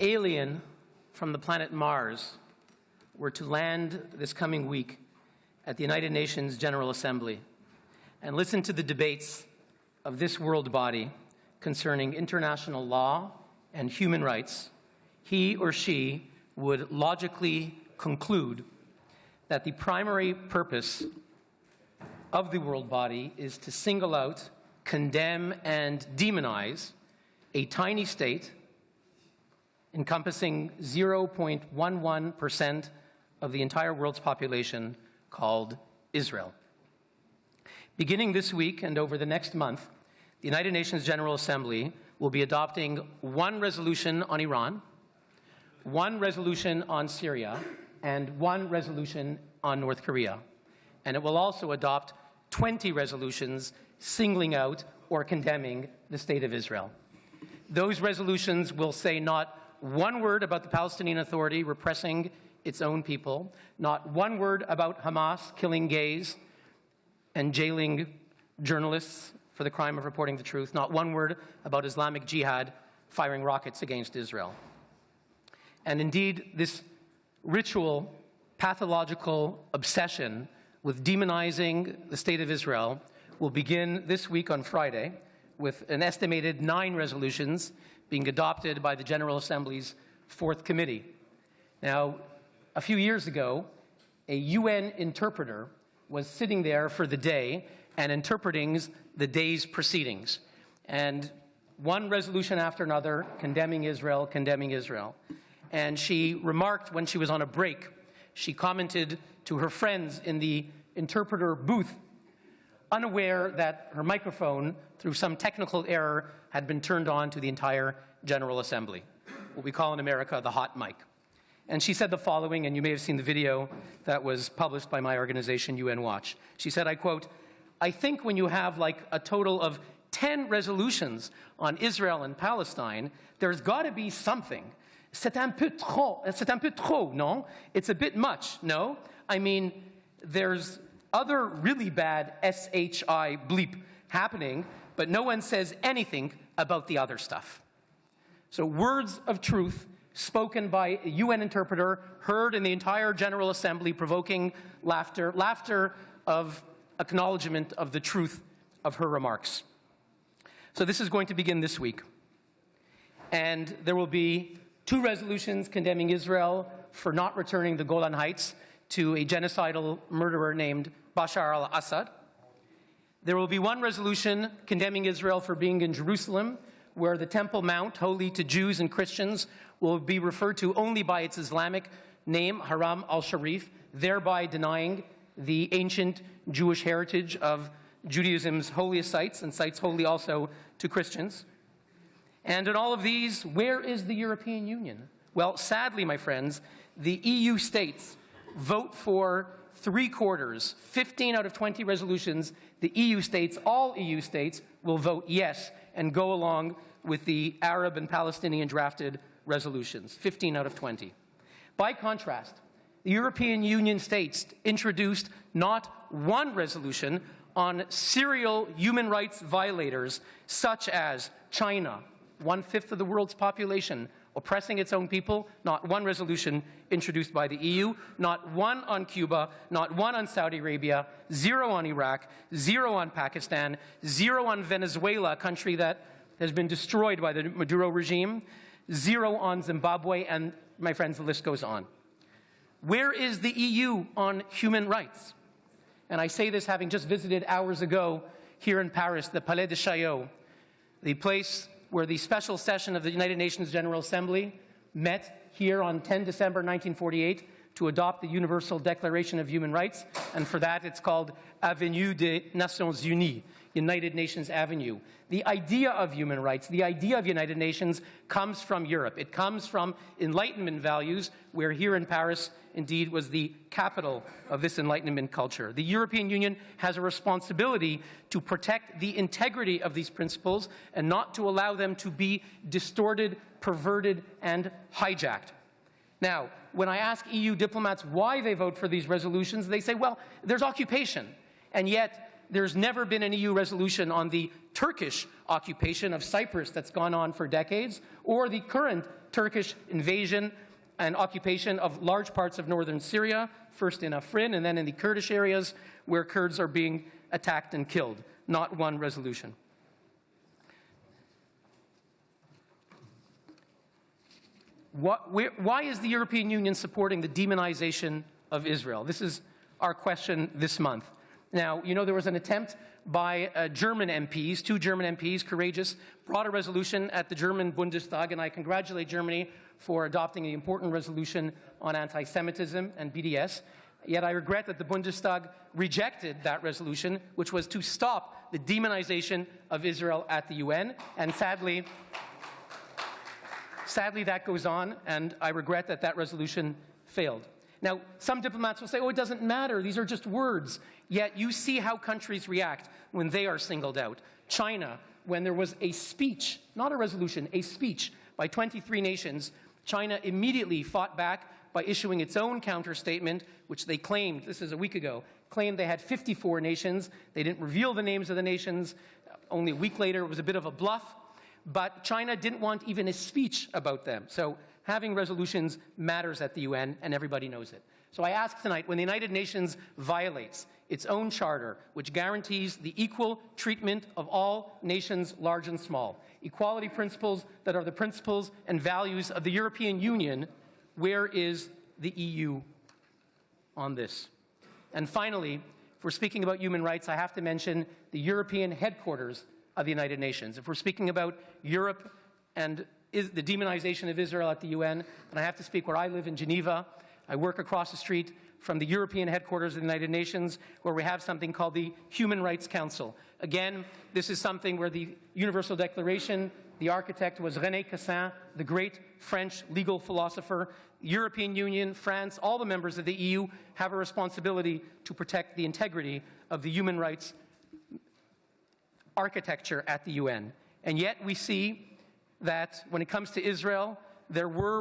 alien from the planet Mars were to land this coming week at the United Nations General Assembly and listen to the debates of this world body concerning international law and human rights, he or she would logically conclude that the primary purpose of the world body is to single out, condemn, and demonize a tiny state encompassing 0.11% of the entire world's population called Israel. Beginning this week and over the next month, the United Nations General Assembly will be adopting one resolution on Iran, one resolution on Syria, and one resolution on North Korea. And it will also adopt 20 resolutions singling out or condemning the State of Israel. Those resolutions will say not one word about the Palestinian Authority repressing its own people, not one word about Hamas killing gays and jailing journalists for the crime of reporting the truth, not one word about Islamic Jihad firing rockets against Israel. And indeed, this ritual, pathological obsession with demonizing the State of Israel will begin this week on Friday with an estimated 9 resolutions being adopted by the General Assembly's 4th Committee. Now, a few years ago, a UN interpreter was sitting there for the day and interpreting the day's proceedings. And one resolution after another condemning Israel, condemning Israel. And she remarked when she was on a break, she commented to her friends in the interpreter booth, unaware that her microphone, through some technical error, had been turned on to the entire General Assembly, what we call in America the hot mic. And she said the following, and you may have seen the video that was published by my organization, UN Watch. She said, I quote, "I think when you have like a total of 10 resolutions on Israel and Palestine, there's got to be something. C'est un peu trop, non? It's a bit much, no? I mean, there's other really bad SHI bleep happening, but no one says anything about the other stuff." So words of truth spoken by a UN interpreter, heard in the entire General Assembly, provoking laughter, laughter of acknowledgement of the truth of her remarks. So this is going to begin this week. And there will be 2 resolutions condemning Israel for not returning the Golan Heights to a genocidal murderer named Bashar al-Assad. There will be 1 resolution condemning Israel for being in Jerusalem, where the Temple Mount, holy to Jews and Christians, will be referred to only by its Islamic name, Haram al-Sharif, thereby denying the ancient Jewish heritage of Judaism's holiest sites and sites holy also to Christians. And in all of these, where is the European Union? Well, sadly, my friends, the EU states vote for 3/4, 15 out of 20 resolutions. The EU states, all EU states, will vote yes and go along with the Arab and Palestinian drafted resolutions, 15 out of 20. By contrast, the European Union states introduced not one resolution on serial human rights violators such as China, 1/5 of the world's population, oppressing its own people. Not one resolution introduced by the EU, not one on Cuba, not one on Saudi Arabia, 0 on Iraq, 0 on Pakistan, 0 on Venezuela, a country that has been destroyed by the Maduro regime, 0 on Zimbabwe, and, my friends, the list goes on. Where is the EU on human rights? And I say this having just visited hours ago here in Paris, the Palais de Chaillot, the place where the special session of the United Nations General Assembly met here on 10 December 1948 to adopt the Universal Declaration of Human Rights, and for that it's called Avenue des Nations Unies, United Nations Avenue. The idea of human rights, the idea of United Nations comes from Europe. It comes from Enlightenment values, where here in Paris, indeed, was the capital of this Enlightenment culture. The European Union has a responsibility to protect the integrity of these principles and not to allow them to be distorted, perverted, and hijacked. Now, when I ask EU diplomats why they vote for these resolutions, they say, well, there's occupation. And yet, There's never been an EU resolution on the Turkish occupation of Cyprus that's gone on for decades, or the current Turkish invasion and occupation of large parts of northern Syria, first in Afrin and then in the Kurdish areas where Kurds are being attacked and killed. Not one resolution. Why is the European Union supporting the demonization of Israel? This is our question this month. Now, you know, there was an attempt by German MPs, 2 German MPs, courageous, brought a resolution at the German Bundestag, and I congratulate Germany for adopting the important resolution on anti-Semitism and BDS. Yet I regret that the Bundestag rejected that resolution, which was to stop the demonization of Israel at the UN, and sadly, that goes on, and I regret that that resolution failed. Now, some diplomats will say, oh, it doesn't matter, these are just words. Yet you see how countries react when they are singled out. China, when there was a speech, not a resolution, a speech by 23 nations, China immediately fought back by issuing its own counter-statement, which they claimed, this is a week ago, claimed they had 54 nations. They didn't reveal the names of the nations. Only a week later, it was a bit of a bluff. But China didn't want even a speech about them. So having resolutions matters at the UN, and everybody knows it. So I ask tonight, when the United Nations violates its own charter, which guarantees the equal treatment of all nations, large and small, equality principles that are the principles and values of the European Union, where is the EU on this? And finally, if we're speaking about human rights, I have to mention the European headquarters of the United Nations. If we're speaking about Europe and the demonization of Israel at the UN, and I have to speak where I live in Geneva. I work across the street from the European headquarters of the United Nations, where we have something called the Human Rights Council. Again, this is something where the Universal Declaration, the architect was René Cassin, the great French legal philosopher. The European Union, France, all the members of the EU have a responsibility to protect the integrity of the human rights architecture at the UN. And yet we see that when it comes to Israel,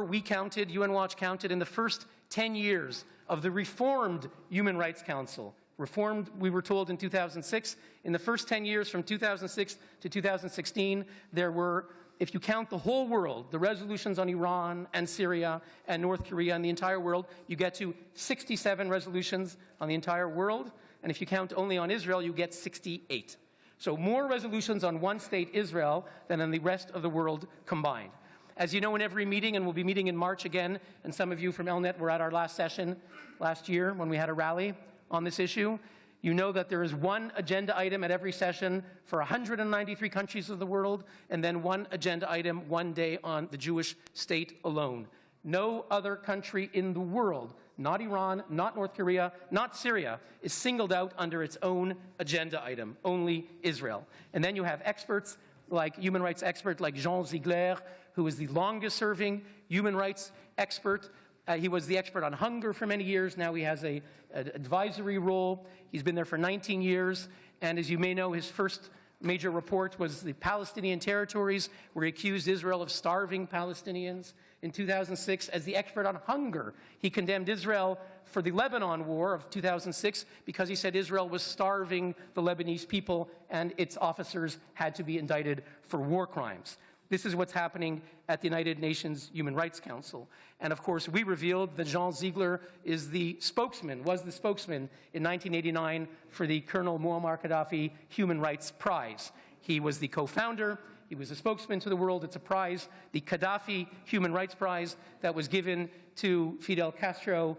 we counted, UN Watch counted, in the first 10 years of the reformed Human Rights Council. Reformed, we were told, in 2006. In the first 10 years, from 2006 to 2016, there were, if you count the whole world, the resolutions on Iran and Syria and North Korea and the entire world, you get to 67 resolutions on the entire world. And if you count only on Israel, you get 68. So more resolutions on one state, Israel, than on the rest of the world combined. As you know, in every meeting, and we'll be meeting in March again, and some of you from ELNET were at our last session last year when we had a rally on this issue, you know that there is one agenda item at every session for 193 countries of the world, and then one agenda item one day on the Jewish state alone. No other country in the world, not Iran, not North Korea, not Syria, is singled out under its own agenda item, only Israel. And then you have experts like human rights expert like Jean Ziegler, who is the longest-serving human rights expert. He was the expert on hunger for many years. Now he has an advisory role. He's been there for 19 years. And as you may know, his first major report was the Palestinian territories, where he accused Israel of starving Palestinians. In 2006, as the expert on hunger, he condemned Israel for the Lebanon War of 2006 because he said Israel was starving the Lebanese people and its officers had to be indicted for war crimes. This is what's happening at the United Nations Human Rights Council. And of course, we revealed that Jean Ziegler was the spokesman in 1989 for the Colonel Muammar Gaddafi Human Rights Prize. He was the co-founder. He was a spokesman to the world. It's a prize, the Gaddafi Human Rights Prize, that was given to Fidel Castro,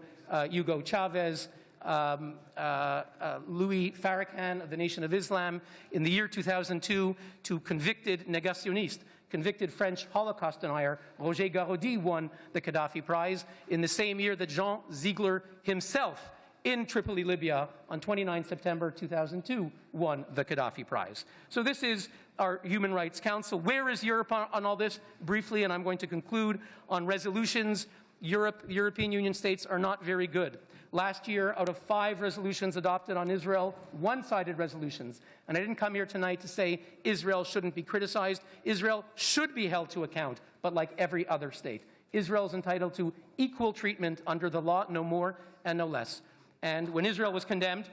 Hugo Chavez, Louis Farrakhan of the Nation of Islam in the year 2002 to convicted négationnistes. Convicted French Holocaust denier Roger Garaudy won the Gaddafi Prize in the same year that Jean Ziegler himself, in Tripoli, Libya, on 29 September 2002, won the Gaddafi Prize. So this is our Human Rights Council. Where is Europe on all this? Briefly, and I'm going to conclude on resolutions. The European Union states are not very good. Last year, out of 5 resolutions adopted on Israel, one-sided resolutions. And I didn't come here tonight to say Israel shouldn't be criticized. Israel should be held to account, but like every other state. Israel is entitled to equal treatment under the law, no more and no less. And when Israel was condemned,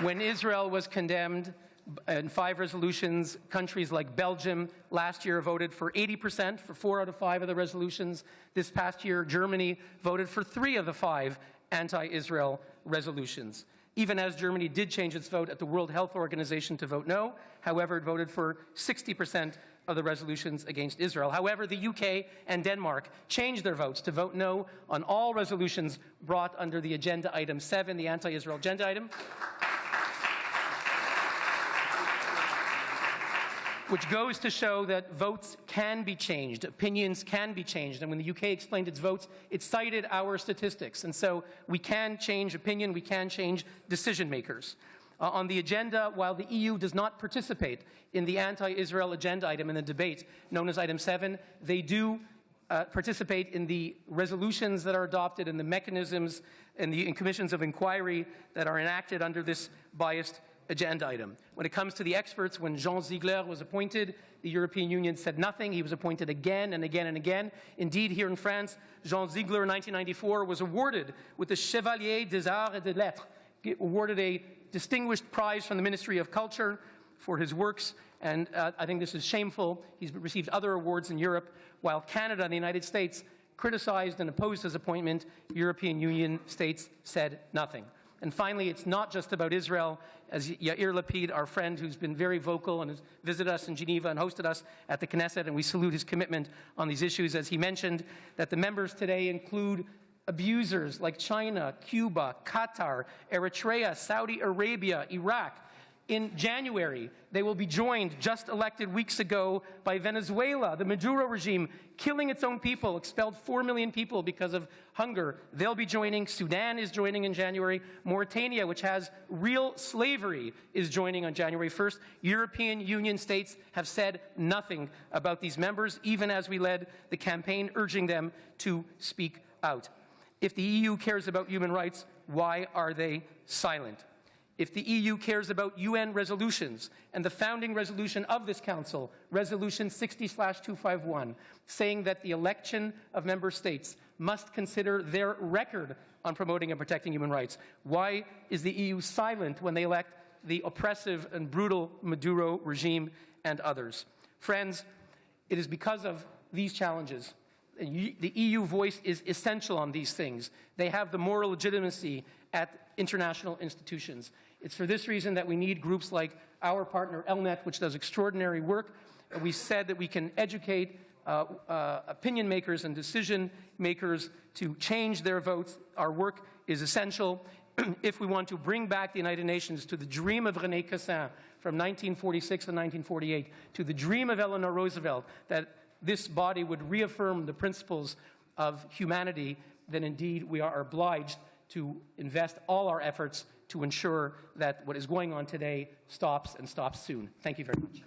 When Israel was condemned in 5 resolutions, countries like Belgium last year voted for 80%, for 4 out of 5 of the resolutions. This past year, Germany voted for 3 of the 5 anti-Israel resolutions. Even as Germany did change its vote at the World Health Organization to vote no, however, it voted for 60% of the resolutions against Israel. However, the UK and Denmark changed their votes to vote no on all resolutions brought under the agenda item 7, the anti-Israel agenda item, which goes to show that votes can be changed, opinions can be changed. And when the UK explained its votes, it cited our statistics. And so we can change opinion, we can change decision makers. On the agenda, while the EU does not participate in the anti-Israel agenda item in the debate known as item 7, they do participate in the resolutions that are adopted and the mechanisms and the commissions of inquiry that are enacted under this biased agenda item. When it comes to the experts, when Jean Ziegler was appointed, the European Union said nothing. He was appointed again and again and again. Indeed, here in France, Jean Ziegler in 1994 was awarded with the Chevalier des Arts et des Lettres, awarded a distinguished prize from the Ministry of Culture for his works, and I think this is shameful. He's received other awards in Europe, while Canada and the United States criticized and opposed his appointment. European Union states said nothing. And finally, it's not just about Israel. As Yair Lapid, our friend who's been very vocal and has visited us in Geneva and hosted us at the Knesset, and we salute his commitment on these issues, as he mentioned, that the members today include abusers like China, Cuba, Qatar, Eritrea, Saudi Arabia, Iraq. In January, they will be joined, just elected weeks ago, by Venezuela, the Maduro regime, killing its own people, expelled 4 million people because of hunger. They'll be joining. Sudan is joining in January. Mauritania, which has real slavery, is joining on January 1st. European Union states have said nothing about these members, even as we led the campaign urging them to speak out. If the EU cares about human rights, why are they silent? If the EU cares about UN resolutions and the founding resolution of this Council, Resolution 60/251, saying that the election of member states must consider their record on promoting and protecting human rights, why is the EU silent when they elect the oppressive and brutal Maduro regime and others? Friends, it is because of these challenges. The EU voice is essential on these things. They have the moral legitimacy at international institutions. It's for this reason that we need groups like our partner ELNET, which does extraordinary work. We said that we can educate opinion makers and decision makers to change their votes. Our work is essential if we want to bring back the United Nations to the dream of René Cassin from 1946 and 1948, to the dream of Eleanor Roosevelt, that this body would reaffirm the principles of humanity. Then indeed we are obliged to invest all our efforts to ensure that what is going on today stops, and stops soon. Thank you very much.